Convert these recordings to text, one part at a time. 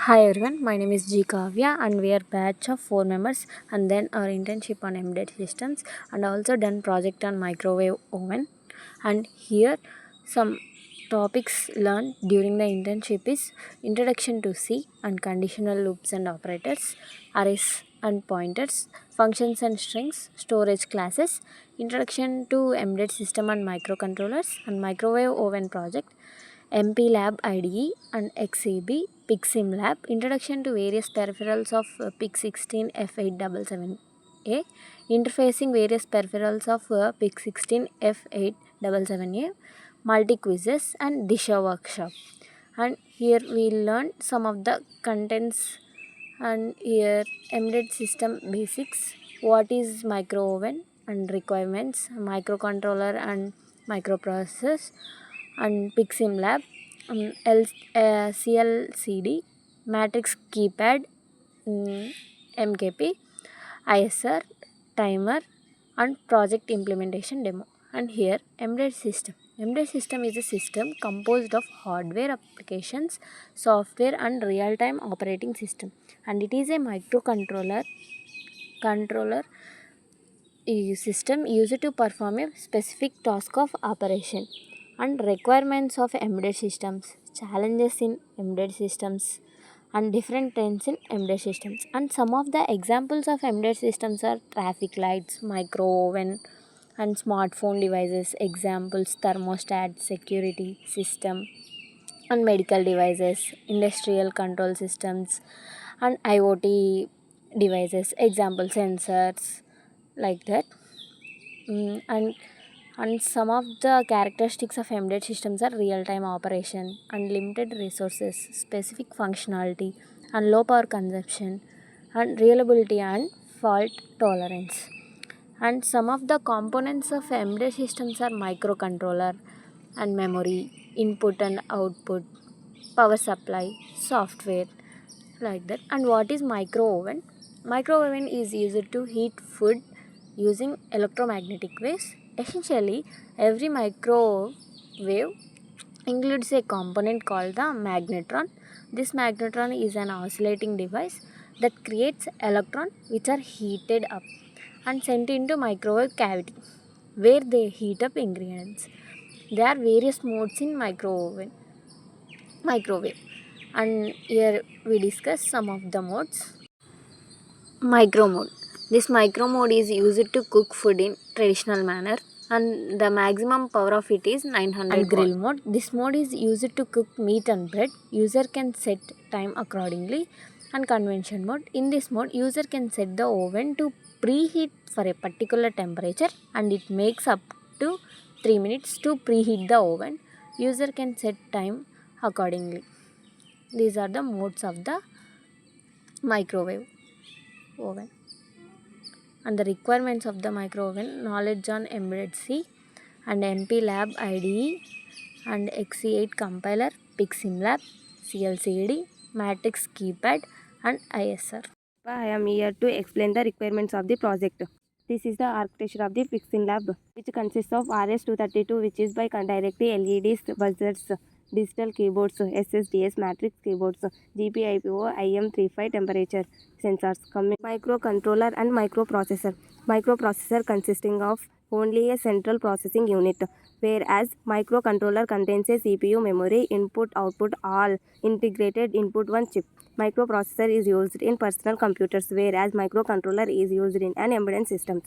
Hi everyone, my name is G Kavya and we are batch of 4 members and then our internship on embedded systems and also done project on microwave oven. And here some topics learned during the internship is introduction to C and conditional loops and operators, arrays and pointers, functions and strings, storage classes, introduction to embedded system and microcontrollers and microwave oven project, MP Lab IDE and XEB, PICSIM Lab, introduction to various peripherals of PIC16 F877A, interfacing various peripherals of PIC16 F877A, multi quizzes and Disha workshop. And here we learned some of the contents and here embedded system basics, what is micro oven and requirements, microcontroller and microprocessors and PICSIM Lab, CLCD, matrix keypad, MKP, ISR, timer and project implementation demo. And here embedded system. Embedded system is a system composed of hardware applications, software and real-time operating system. And it is a microcontroller controller system used to perform a specific task of operation. And requirements of embedded systems, challenges in embedded systems and different trends in embedded systems. And some of the examples of embedded systems are traffic lights, micro oven and smartphone devices, examples thermostat, security system and medical devices, industrial control systems and IoT devices, example sensors, like that. And some of the characteristics of embedded systems are real-time operation, unlimited resources, specific functionality, and low power consumption, and reliability and fault tolerance. And some of the components of embedded systems are microcontroller and memory, input and output, power supply, software, like that. And what is micro oven? Micro oven is used to heat food using electromagnetic waves. Essentially, every microwave includes a component called the magnetron. This magnetron is an oscillating device that creates electrons which are heated up and sent into microwave cavity where they heat up ingredients. There are various modes in microwave, and here we discuss some of the modes. Micro mode. This micro mode is used to cook food in traditional manner and the maximum power of it is 900 and grill mode. This mode is used to cook meat and bread. User can set time accordingly. And convention mode. In this mode, user can set the oven to preheat for a particular temperature and it makes up to 3 minutes to preheat the oven. User can set time accordingly. These are the modes of the microwave oven. And the requirements of the micro oven, knowledge on embedded C and MP Lab IDE and XE8 compiler, PICSIM Lab, CLCD, matrix keypad and ISR. I am here to explain the requirements of the project. This is the architecture of the Fixin Lab, which consists of RS-232, which is by directly LEDs, buzzers, digital keyboards, SSDs, matrix keyboards, GPIO, IM35 temperature sensors, microcontroller and microprocessor. Microprocessor consisting of only a central processing unit, whereas microcontroller contains a CPU, memory, input, output, all integrated input one chip. Microprocessor is used in personal computers, whereas microcontroller is used in an embedded systems.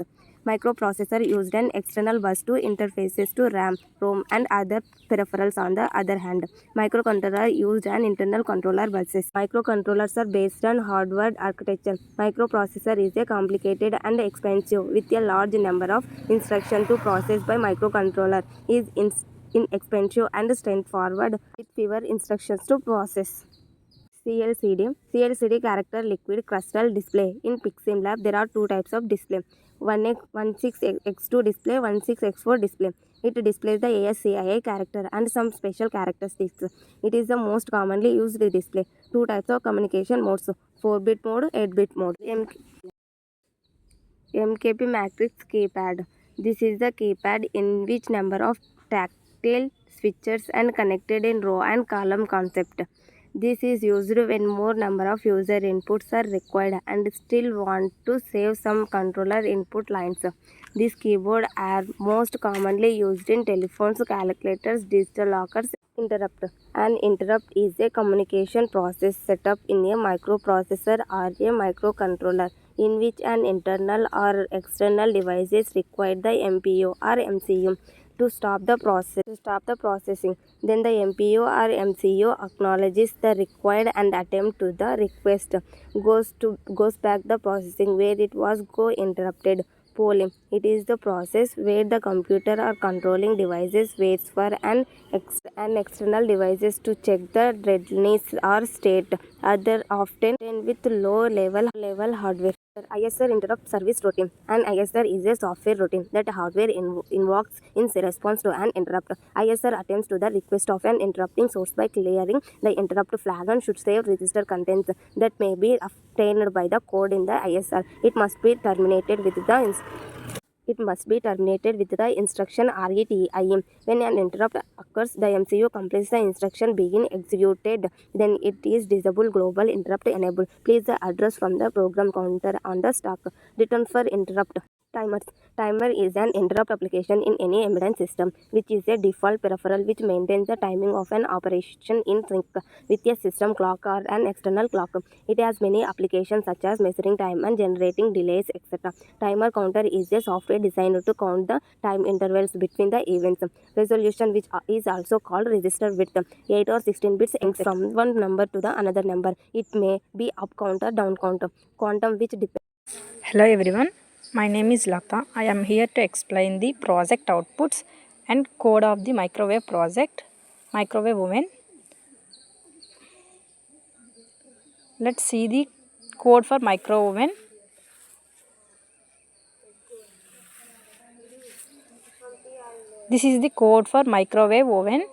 Microprocessor used an external bus to interfaces to RAM, ROM, and other peripherals. On the other hand, microcontroller used an internal controller buses. Microcontrollers are based on hardware architecture. Microprocessor is a complicated and expensive with a large number of instructions to process by microcontroller is inexpensive and straightforward with fewer instructions to process. CLCD character liquid crystal display. In PICSIM Lab, there are two types of display. 16x2 display, 16x4 display. It displays the ASCII character and some special characteristics. It is the most commonly used display. Two types of communication modes, 4-bit mode, 8-bit mode. MKP matrix keypad. This is the keypad in which number of tactile switches and connected in row and column concept. This is used when more number of user inputs are required and still want to save some controller input lines. These keyboards are most commonly used in telephones, calculators, digital lockers. Interrupt. An interrupt is a communication process set up in a microprocessor or a microcontroller in which an internal or external device is required the MPU or MCU to stop the processing. Then the MPU or MCU acknowledges the required and attempt to the request goes back the processing where it was go interrupted. Polling. It is the process where the computer or controlling devices waits for an external devices to check the readiness or state. Other often with low level hardware. ISR interrupt service routine. An ISR is a software routine that hardware invokes in response to an interrupt. ISR attempts to the request of an interrupting source by clearing the interrupt flag and should save register contents that may be obtained by the code in the ISR. It must be terminated with the instruction RETIM. When an interrupt occurs, the MCU completes the instruction begin executed. Then it is disable global interrupt enable. Please the address from the program counter on the stack. Return for interrupt. Timers. Timer is an interrupt application in any embedded system, which is a default peripheral which maintains the timing of an operation in sync with a system clock or an external clock. It has many applications such as measuring time and generating delays, etc. Timer counter is a software designed to count the time intervals between the events. Resolution, which is also called register width, 8 or 16 bits from one number to the another number. It may be up counter, down counter. Quantum, which depends. Hello everyone, my name is Lata. I am here to explain the project outputs and code of the microwave project, microwave oven. Let's see the code for micro oven. This is the code for microwave oven.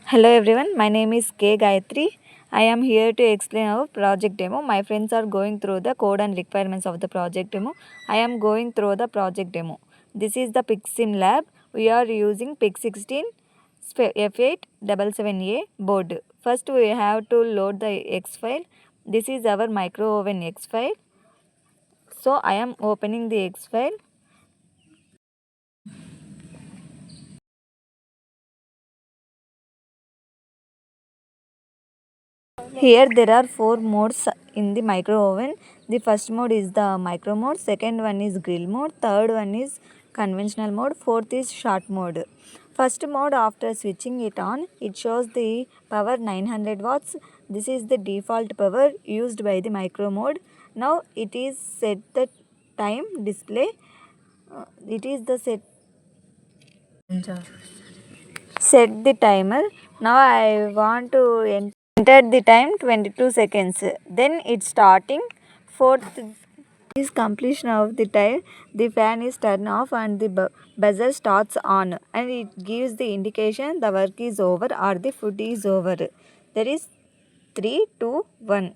Hello everyone, my name is K. Gayatri. I am here to explain our project demo. My friends are going through the code and requirements of the project demo. I am going through the project demo. This is the PixSim lab. We are using Pix16 F877A board. First we have to load the X file. This is our micro oven X file. So I am opening the X file. Here there are four modes in the micro oven. The first mode is the micro mode, second one is grill mode, third one is conventional mode, fourth is short mode. First mode, after switching it on, it shows the power 900 watts. This is the default power used by the micro mode. Now it is set the time display. It is the set the timer. Now I want to enter the time 22 seconds. Then it's starting. Fourth is completion of the time. The fan is turned off and the buzzer starts on, and it gives the indication the work is over or the food is over. There is 3, 2, 1.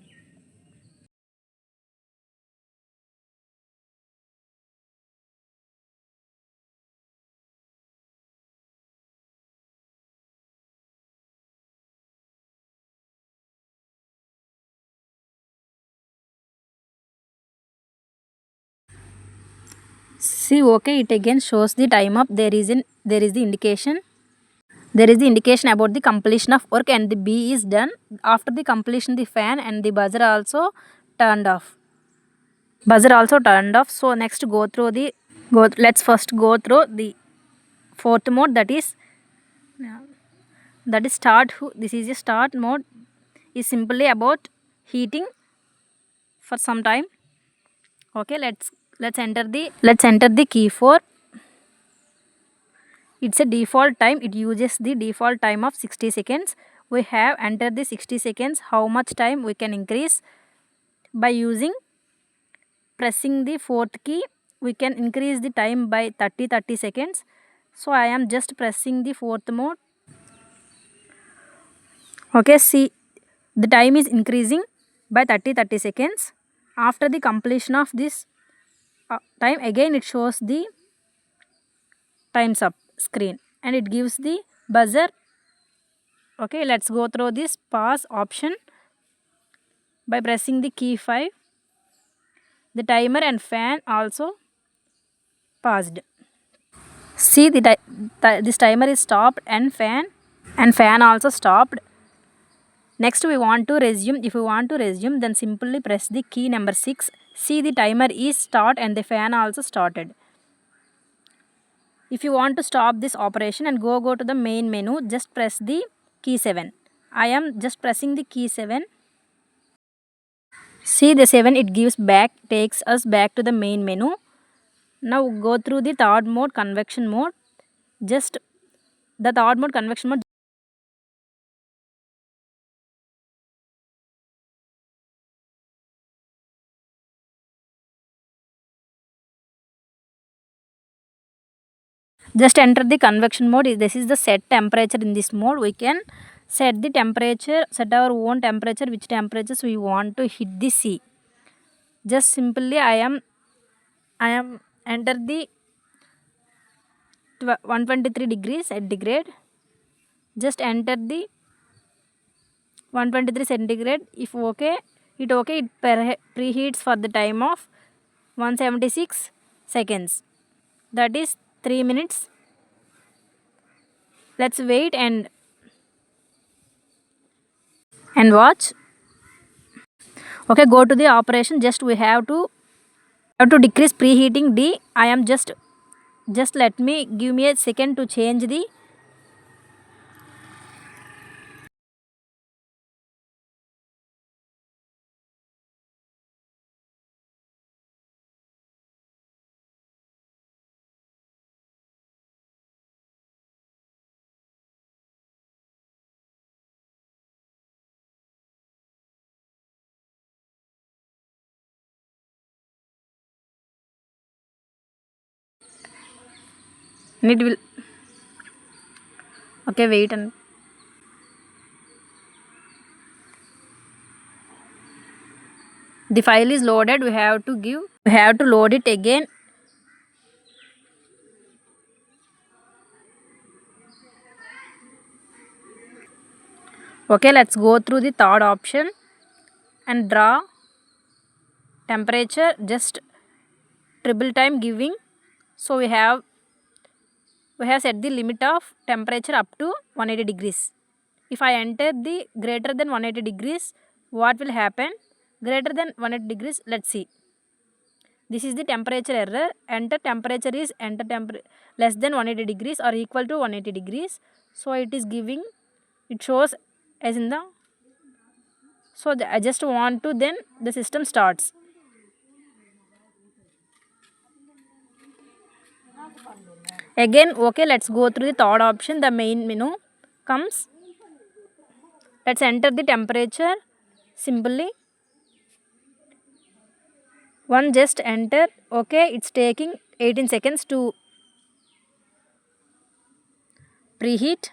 See, okay, it again shows the time up. There is the indication. There is the indication about the completion of work and the B is done. After the completion, the fan and the buzzer also turned off. So next go through the go. Let's first go through the fourth mode, that is start. This is a start mode. Is simply about heating for some time. Okay, let's enter the key for. It's a default time. It uses the default time of 60 seconds. We have entered the 60 seconds. How much time we can increase by using pressing the fourth key? We can increase the time by 30 seconds. So I am just pressing the fourth mode. Okay, see, the time is increasing by 30 seconds. After the completion of this time, again it shows the times up screen and it gives the buzzer. Okay, let's go through this pause option. By pressing the key 5, the timer and fan also paused. See, this timer is stopped and fan also stopped. Next we want to resume. If we want to resume, then simply press the key number 6. See, the timer is start and the fan also started. If you want to stop this operation and go to the main menu, just press the key 7. I am just pressing the key 7. See, the 7 it takes us back to the main menu. Now go through the third mode, convection mode. Just the third mode, convection mode. Just enter the convection mode. This is the set temperature. In this mode we can set the temperature, set our own temperature, which temperatures we want to hit the C. Just simply I am enter the 123 degrees centigrade. Just enter the 123 centigrade. If okay, it preheats for the time of 176 seconds. That is 3 minutes. Let's wait and watch. Okay, go to the operation. Just we have to decrease preheating D. I am just let me give me a second to change the. And it will. Okay, wait and The file is loaded. We have to load it again. Okay, let's go through the third option and draw temperature just triple time giving. So we have set the limit of temperature up to 180 degrees. If I enter the greater than 180 degrees, what will happen? Greater than 180 degrees, let's see. This is the temperature error. Enter temperature is less than 180 degrees or equal to 180 degrees. So it is giving, it shows as in the, so I just want to, then the system starts. Again, okay, let's go through the third option. The main menu comes. Let's enter the temperature simply. One just enter. Okay, it's taking 18 seconds to preheat.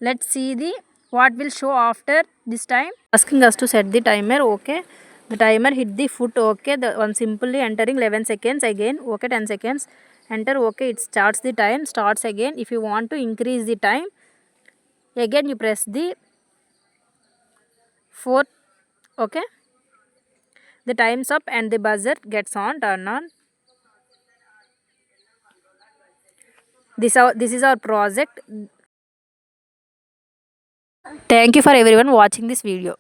Let's see the what will show after this time. Asking us to set the timer. Okay, the timer hit the foot. Okay, the one simply entering 11 seconds again. Okay, 10 seconds. Enter. Okay, it starts the time. Starts again. If you want to increase the time, again you press the 4. Okay, the time's up and the buzzer gets on. Turn on. This is our project. Thank you for everyone watching this video.